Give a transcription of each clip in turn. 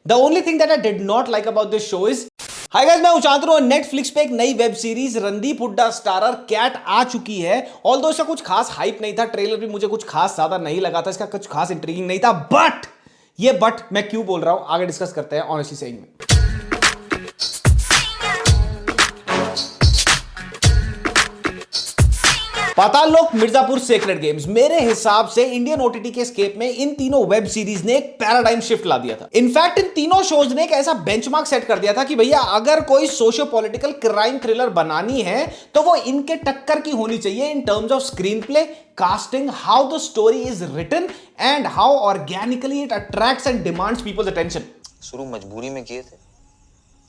The only thing that I did not like about this show is, hi guys, मैं उचांत हूं। Netflix पे एक नई web series Randeep Hooda starrer Cat आ चुकी है। ऑल्दो इसका कुछ खास हाइप नहीं था, ट्रेलर भी मुझे कुछ खास ज्यादा नहीं लगा था, इसका कुछ खास इंट्रीगिंग नहीं था। बट मैं क्यों बोल रहा हूं आगे डिस्कस करते हैं ऑनेस्टली सेइंग में। पाताल लोक, मिर्जापुर, सेक्रेड गेम्स, मेरे हिसाब से इंडियन ओटीटी के स्केप में इन तीनों वेब सीरीज ने एक पैराडाइम शिफ्ट ला दिया था। इनफैक्ट इन तीनों शोज ने एक ऐसा बेंचमार्क सेट कर दिया था कि भैया अगर कोई सोशियो पॉलिटिकल क्राइम थ्रिलर बनानी है तो वो इनके टक्कर की होनी चाहिए in terms of screenplay, casting, how the story is written and how organically it attracts and demands people's attention. शुरू मजबूरी में किए थे,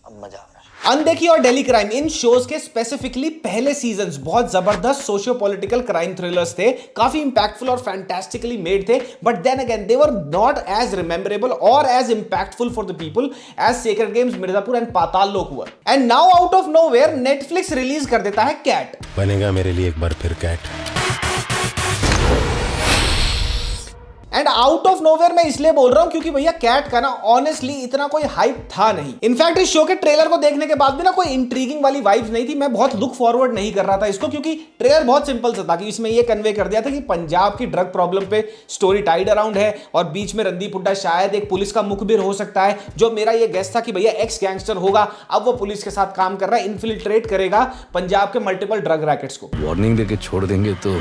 अब मजा आ रहा है। अनदेखी और डेली क्राइम, इन शोज के स्पेसिफिकली पहले सीजन्स बहुत जबरदस्त सोशियो पॉलिटिकल क्राइम थ्रिलर्स थे, काफी इंपैक्टफुल और फैंटास्टिकली मेड थे, but then again they were not as rememberable और as impactful for the people as Sacred Games, Mirzapur and Paatal Lok हुआ। And now out of nowhere Netflix release कर देता है cat. बनेगा मेरे लिए एक बार फिर Cat. And out of nowhere मैं इसलिए बोल रहा हूं क्योंकि भैया कैट का ना ऑनेस्टली इतना कोई हाइप था नहीं। इनफैक्ट इस शो के ट्रेलर को देखने के बाद भी ना कोई इंट्रीगिंग वाली वाइब्स नहीं थी। मैं बहुत लुक फॉरवर्ड नहीं कर रहा था इसको, क्योंकि ट्रेलर बहुत सिंपल सा था कि इसमें ये कन्वे कर दिया था कि पंजाब की ड्रग प्रॉब्लम पे स्टोरी टाइड अराउंड है और बीच में रणदीप हुड्डा शायद एक पुलिस का मुखबिर हो सकता है। जो मेरा ये गेस था कि भैया एक्स गैंगस्टर होगा, अब वो पुलिस के साथ काम कर रहा है, इन्फिल्ट्रेट करेगा पंजाब के मल्टीपल ड्रग रैकेट्स को। वार्निंग देके छोड़ देंगे तो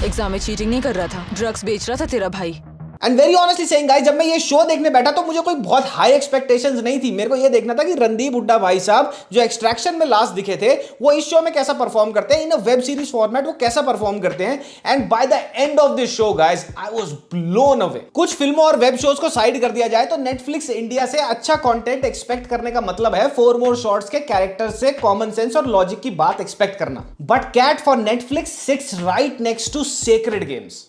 एग्जाम में चीटिंग नहीं कर रहा था, ड्रग्स बेच रहा था तेरा भाई। And very honestly saying guys, जब मैं ये शो देखने बैठा तो मुझे कोई बहुत हाई एक्सपेक्टेशंस नहीं थी। मेरे को ये देखना था कि रणदीप हुड्डा भाई साहब जो एक्सट्रैक्शन में लास्ट दिखे थे वो इस शो में कैसा परफॉर्म करते हैं, इन अ वेब सीरीज फॉर्मेट वो कैसा परफॉर्म करते हैं। And by the end of this show guys I was blown away. कुछ फिल्मों और वेब शोज को साइड कर दिया जाए तो नेटफ्लिक्स इंडिया से अच्छा कंटेंट एक्सपेक्ट करने का मतलब है 4 मोर शॉर्ट्स के कैरेक्टर से कॉमन सेंस और लॉजिक की बात एक्सपेक्ट करना। But Cat for Netflix sits right next to Sacred Games.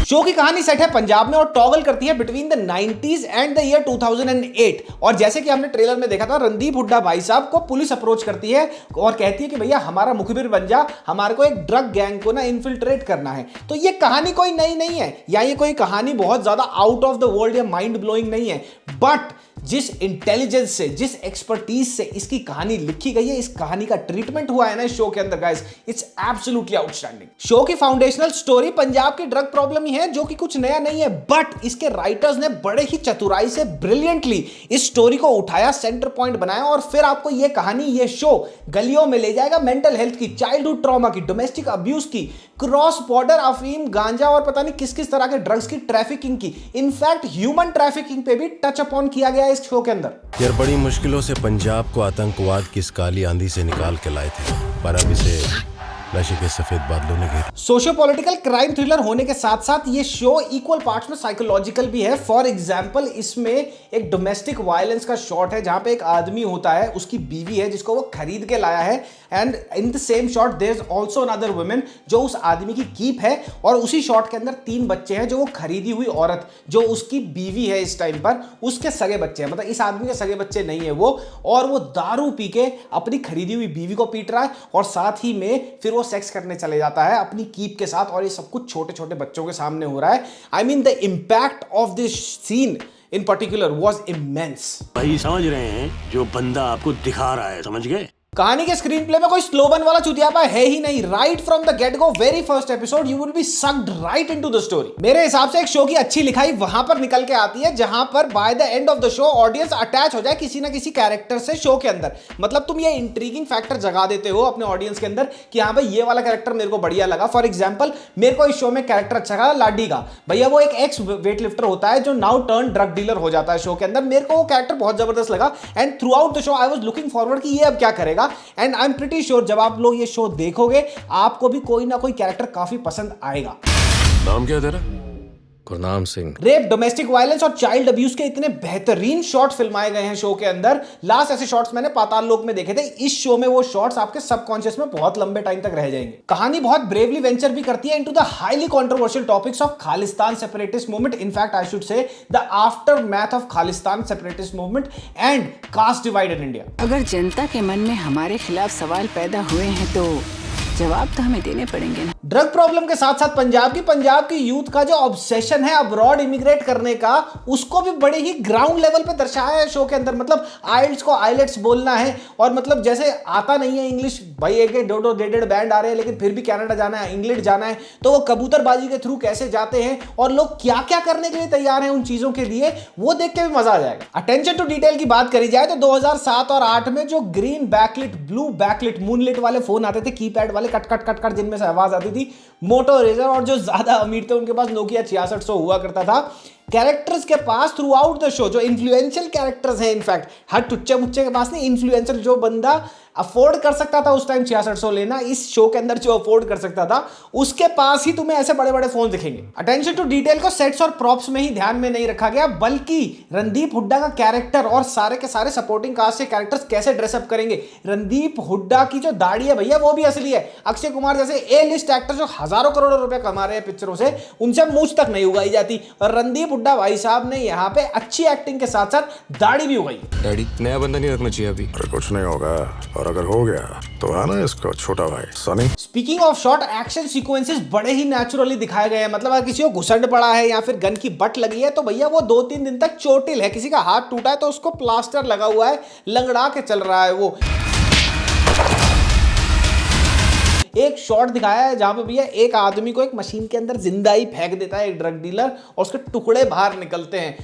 शो की कहानी सेट है पंजाब में और टॉगल करती है between the 90s and the year 2008। और जैसे कि हमने ट्रेलर में देखा था, रणदीप हुड्डा भाई साहब को पुलिस अप्रोच करती है और कहती है कि भैया हमारा मुखबिर बन जा, हमारे को एक ड्रग गैंग को ना इन्फिल्ट्रेट करना है। तो ये कहानी कोई नई नहीं है या ये कोई कहानी बहुत ज्यादा आउट ऑफ द वर्ल्ड या माइंड ब्लोइंग नहीं है, बट जिस इंटेलिजेंस से, जिस एक्सपर्टीज से इसकी कहानी लिखी गई है, इस कहानी का ट्रीटमेंट हुआ है ना इस शो के अंदर guys, it's absolutely outstanding. Show की फाउंडेशनल स्टोरी पंजाब की ड्रग प्रॉब्लम ही है, जो कि कुछ नया नहीं है, बट इसके राइटर्स ने बड़े ही चतुराई से ब्रिलियंटली इस स्टोरी को उठाया, सेंटर पॉइंट बनाया और फिर आपको ये कहानी, ये शो गलियों में ले जाएगा, मेंटल हेल्थ की, चाइल्डहुड ट्रॉमा की, डोमेस्टिक अब्यूज की, क्रॉस बॉर्डर अफीम, गांजा और पता नहीं किस किस तरह के ड्रग्स की ट्रैफिकिंग की, इनफैक्ट ह्यूमन ट्रैफिकिंग पे भी टच अपॉन किया गया इस शो के अंदर। यार बड़ी मुश्किलों से पंजाब को आतंकवाद की इस काली आंधी से निकाल के लाए थे, पर अब इसे नशे के सफेद बादलों ने घेरा। सोशियो पॉलिटिकल क्राइम थ्रिलर होने के साथ साथ ये शो इक्वल पार्ट्स में साइकोलॉजिकल भी है। फॉर एग्जांपल इसमें एक डोमेस्टिक वायलेंस का शॉट है जहां पे एक आदमी होता है, उसकी बीवी है जिसको वो खरीद के लाया है, and in the same shot there is also another woman जो उस आदमी की कीप है, और उसी शॉट के अंदर 3 बच्चे हैं जो वो खरीदी हुई औरत जो उसकी बीवी है इस टाइम पर, उसके सगे बच्चे हैं, मतलब इस आदमी के सगे बच्चे नहीं है वो, और वो दारू पी के अपनी खरीदी हुई बीवी को पीट रहा है और साथ ही में फिर वो सेक्स करने चले जाता है अपनी कीप के साथ, और ये सब कुछ छोटे छोटे बच्चों के सामने हो रहा है। I mean the impact of this scene in particular was immense। भाई समझ रहे हैं, जो बंदा आपको दिखा रहा है, समझ गए? कहानी के स्क्रीन प्ले में कोई स्लोगन वाला चुतियापा है ही नहीं। Right from the get go, very first episode you will be sucked right into the story. मेरे हिसाब से एक शो की अच्छी लिखाई वहां पर निकल के आती है जहां पर by the end of the show audience attach हो जाए किसी ना किसी कैरेक्टर से शो के अंदर। मतलब तुम ये इंट्रीगिंग फैक्टर जगा देते हो अपने ऑडियंस के अंदर कि हाँ भाई ये वाला कैरेक्टर मेरे को बढ़िया लगा। फॉर एग्जाम्पल मेरे को इस शो में कैरेक्टर अच्छा लगा लाडी का। भैया वो एक एक्स वेट लिफ्टर होता है जो नाउ टर्न ड्रग डीलर हो जाता है शो के अंदर। मेरे को वो कैरेक्टर बहुत जबरदस्त लगा and through out the show I was looking forward कि ये अब क्या करेगा। And I am pretty sure जब आप लोग ये शो देखोगे आपको भी कोई ना कोई कैरेक्टर काफी पसंद आएगा। नाम क्या है तेरा? Gurnam Singh. Rape, domestic violence और चाइल्ड अब्यूज के इतने बेहतरीन शॉट्स फिल्माए गए हैं शो के अंदर। लास्ट ऐसे शॉट्स मैंने पाताल लोक में देखे थे। इस शो में वो शॉट्स आपके सबकॉन्शियस में बहुत लंबे टाइम तक रह जाएंगे। कहानी बहुत ब्रेवली वेंचर भी करती है into the highly controversial topics of Khalistan separatist movement, in fact I should say the aftermath of Khalistan separatist movement and caste divide in India. अगर जनता के मन में हमारे खिलाफ सवाल पैदा हुए हैं तो जवाब तो हमें देने पड़ेंगे ना। ड्रग प्रॉब्लम के साथ साथ पंजाब की यूथ का जो ऑब्सेशन है अब्रॉड इमिग्रेट करने का, उसको भी बड़े ही ग्राउंड लेवल पे दर्शाया है शो के अंदर। मतलब आइल्स को आइलेट्स बोलना है, और मतलब जैसे आता नहीं है इंग्लिश, भाई एक दो डेडेड बैंड आ रहे हैं लेकिन फिर भी कनाडा जाना है, इंग्लैंड जाना है, तो वो कबूतरबाजी के थ्रू कैसे जाते हैं और लोग क्या क्या करने के लिए तैयार हैं उन चीजों के लिए, वो देख के भी मजा आ जाएगा। अटेंशन टू डिटेल की बात करी जाए तो 2007 और 8 में जो green backlit, blue backlit, moonlit वाले फोन आते थे, कीपैड वाले कट कट कट कट जिनमें से आवाज आती थी, मोटो रेजर, और जो ज्यादा अमीर थे उनके पास नोकिया 6600 हुआ करता था। कैरेक्टर्स के pass through out the show जो इन्फ्लुएंशियल कैरेक्टर्स हैं, इनफैक्ट हर टुच्चे मुच्चे के पास नहीं, इन्फ्लुएंसर जो बंदा अफोर्ड कर सकता था उस टाइम 6600 लेना, इस शो के अंदर जो अफोर्ड कर सकता था उसके पास ही तुम्हें ऐसे बड़े बड़े फोन दिखेंगे। अटेंशन टू डिटेल को सेट्स और प्रॉप्स में ही ध्यान में नहीं रखा गया, बल्कि रणदीप हुड्डा का कैरेक्टर और सारे के सारे सपोर्टिंग कास्ट के कैरेक्टर्स कैसे ड्रेसअप करेंगे। रणदीप हुड्डा की जो दाढ़ी है भैया वो भी असली है। अक्षय कुमार जैसे ए लिस्ट एक्टर जो हजारों करोड़ों रुपए कमा रहे हैं पिक्चरों से, उनसे मूंछ तक नहीं उगाई जाती, और रणदीप हुड्डा भाई साहब ने यहाँ पे अच्छी एक्टिंग के साथ साथ दाढ़ी भी उगाई। डैडी, नया बंदा नहीं रखना चाहिए अभी। अरे कुछ नहीं होगा, और अगर हो गया तो है ना इसका छोटा भाई Sunny. Speaking of short, action sequences बड़े ही नेचुरली दिखाए गए हैं। मतलब अगर किसी को घुसंड पड़ा है या फिर गन की बट लगी है तो भैया वो 2-3 दिन तक चोटिल है। किसी का हाथ टूटा है तो उसको प्लास्टर लगा हुआ है, लंगड़ा के चल रहा है वो। एक शॉट दिखाया है जहां पे भैया एक आदमी को एक मशीन के अंदर जिंदा ही फेंक देता है एक ड्रग डीलर, और उसके टुकड़े बाहर निकलते हैं।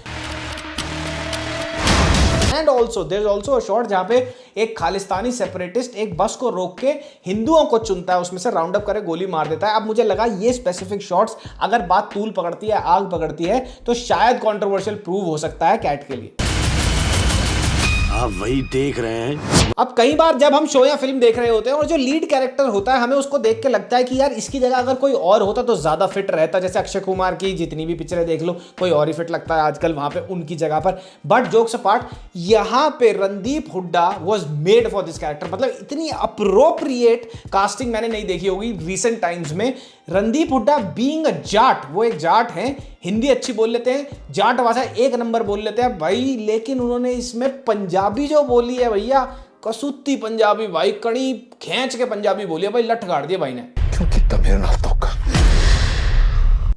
And also there is also a shot जहां पे एक खालिस्तानी सेपरेटिस्ट एक बस को रोक के हिंदुओं को चुनता है, उसमें से राउंड अप करे गोली मार देता है। अब मुझे लगा ये स्पेसिफिक शॉट्स अगर बात तूल पकड़ती है, आग पकड़ती है, तो शायद कंट्रोवर्शियल प्रूव हो सकता है कैट के लिए। आप वही देख रहे हैं। अब कई बार जब हम शो या फिल्म देख रहे होते हैं और जो लीड कैरेक्टर होता है हमें उसको देख के लगता है कि यार इसकी जगह अगर कोई और होता तो ज्यादा फिट रहता। जैसे अक्षय कुमार की जितनी भी पिक्चरें देख लो, कोई और ही फिट लगता है आजकल वहां पे उनकी जगह पर। बट जोक्स अपार्ट, यहाँ पे Randeep Hooda was made for this character. मतलब इतनी अप्रोप्रिएट कास्टिंग मैंने नहीं देखी होगी रिसेंट टाइम्स में। रणदीप हुड्डा बीइंग अ जाट, वो एक जाट हैं, हिंदी अच्छी बोल लेते हैं, जाट भाषा एक नंबर बोल लेते हैं भाई, लेकिन उन्होंने इसमें पंजाबी जो बोली है भैया, कसूती पंजाबी भाई, कड़ी खींच के पंजाबी बोली है भाई, लठ गाड़ दिया भाई ने। क्योंकि तमिल ना तो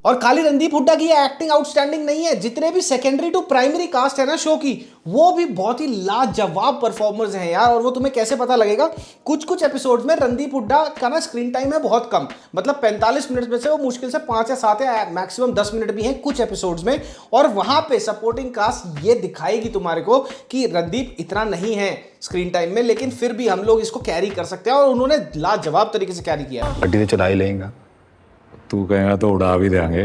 और खाली रणदीप हुड्डा की एक्टिंग आउटस्टैंडिंग नहीं है, जितने भी सेकेंडरी टू प्राइमरी कास्ट है ना शो की, वो भी बहुत ही लाजवाब परफॉर्मर्स हैं यार। और वो तुम्हें कैसे पता लगेगा, कुछ कुछ एपिसोड्स में रणदीप हुड्डा का ना स्क्रीन टाइम है बहुत कम, मतलब 45 मिनट में से वो मुश्किल से 5 या 7 या मैक्सिमम 10 मिनट भी हैं कुछ एपिसोड्स में। और वहां पे सपोर्टिंग कास्ट ये दिखाएगी तुम्हारे को कि रणदीप इतना नहीं है स्क्रीन टाइम में, लेकिन फिर भी हम लोग इसको कैरी कर सकते हैं, और उन्होंने लाजवाब तरीके से कैरी किया। गड्डी से चढ़ा ही लेगा, तू कहेगा तो उड़ा भी देंगे।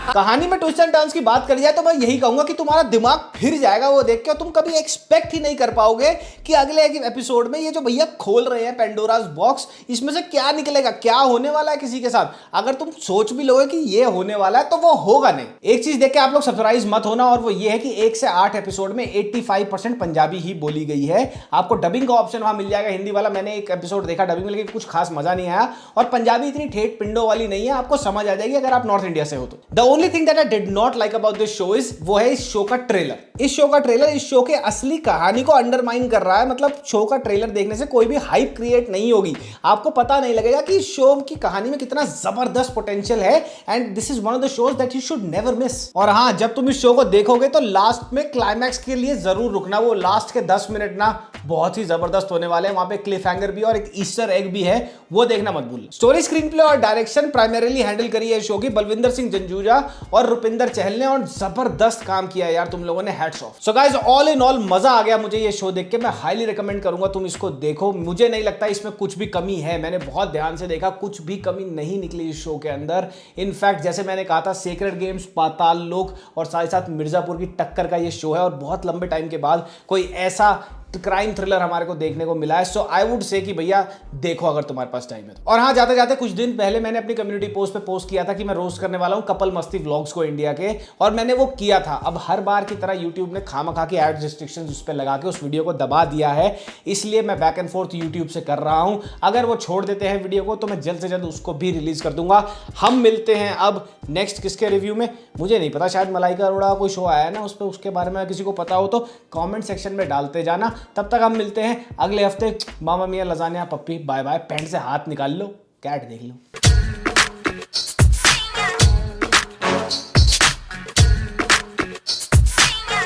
कहानी में ट्विस्ट एंड टर्न्स की बात करी जाए तो मैं यही कहूंगा कि तुम्हारा दिमाग फिर जाएगा वो देख के, और तुम कभी एक्सपेक्ट ही नहीं कर पाओगे कि अगले एपिसोड में ये जो भैया खोल रहे हैं पेंडोरास बॉक्स, इसमें से क्या निकलेगा, क्या होने वाला है किसी के साथ। अगर तुम सोच भी लोगे कि ये होने वाला है तो वो होगा नहीं। एक चीज देख के आप लोग सरप्राइज मत होना, और वो ये है कि 1 से 8 एपिसोड में 85% पंजाबी ही बोली गई है। आपको डबिंग का ऑप्शन वहां मिल जाएगा हिंदी वाला। मैंने एक एपिसोड देखा डबिंग में, लेकिन कुछ खास मजा नहीं आया, और पंजाबी इतनी ठेठ पिंडों वाली नहीं है, आपको समझ आ जाएगी अगर आप नॉर्थ इंडिया से हो तो। The only thing that I did not like about this show is, वो है इस शो का ट्रेलर। इस शो का ट्रेलर इस शो के असली कहानी को अंडरमाइन कर रहा है। मतलब शो का ट्रेलर देखने से कोई भी हाइप क्रिएट नहीं होगी, आपको पता नहीं लगेगा कि इस शो की कहानी में कितना जबरदस्त पोटेंशियल है, and this is one of the shows that you should never miss. और हाँ, जब तुम इस शो को देखोगे तो लास्ट में क्लाइमैक्स के लिए जरूर रुकना। वो लास्ट के 10 मिनट ना बहुत ही जबरदस्त होने वाले हैं। वहां पे क्लिफ हैंगर भी और एक ईस्टर एग भी है, वो देखना मत भूलना। स्टोरी, स्क्रीन प्ले और डायरेक्शन प्राइमरीली हैंडल करी है शो की बलविंदर सिंह जंजूजा और रुपिंदर चहल ने, और जबरदस्त काम किया यार तुम लोगों ने, hats off. So guys, all in all मजा आ गया मुझे ये शो देख के। मैं हाईली रिकमेंड करूंगा तुम इसको देखो। मुझे नहीं लगता इसमें कुछ भी कमी है, मैंने बहुत ध्यान से देखा, कुछ भी कमी नहीं निकली इस शो के अंदर। इनफैक्ट जैसे मैंने कहा था, सेक्रेड गेम्स, पाताल लोक और साथ ही साथ मिर्जापुर की टक्कर का ये शो है, और बहुत लंबे टाइम के बाद कोई ऐसा क्राइम थ्रिलर हमारे को देखने को मिला है। सो आई वुड से कि भैया देखो अगर तुम्हारे पास टाइम है तो। और हाँ, जाते जाते कुछ दिन पहले मैंने अपनी कम्युनिटी पोस्ट पे पोस्ट किया था कि मैं रोस्ट करने वाला हूँ कपल मस्ती व्लॉग्स को इंडिया के, और मैंने वो किया था। अब हर बार की तरह यूट्यूब ने खामखा के एड रिस्ट्रिक्शंस उस पर लगा के उस वीडियो को दबा दिया है, इसलिए मैं बैक एंड फोर्थ यूट्यूब से कर रहा हूँ। अगर वो छोड़ देते हैं वीडियो को तो मैं जल्द से जल्द उसको भी रिलीज कर दूंगा। हम मिलते हैं अब नेक्स्ट किसके रिव्यू में, मुझे नहीं पता, शायद मलाइका अरोड़ा का कोई शो आया है ना उस पर, उसके बारे में किसी को पता हो तो कॉमेंट सेक्शन में डालते जाना। तब तक हम मिलते हैं अगले हफ्ते। मामा मियाँ लजानिया पप्पी बाय बाय। पैंट से हाथ निकाल लो, कैट देख लो।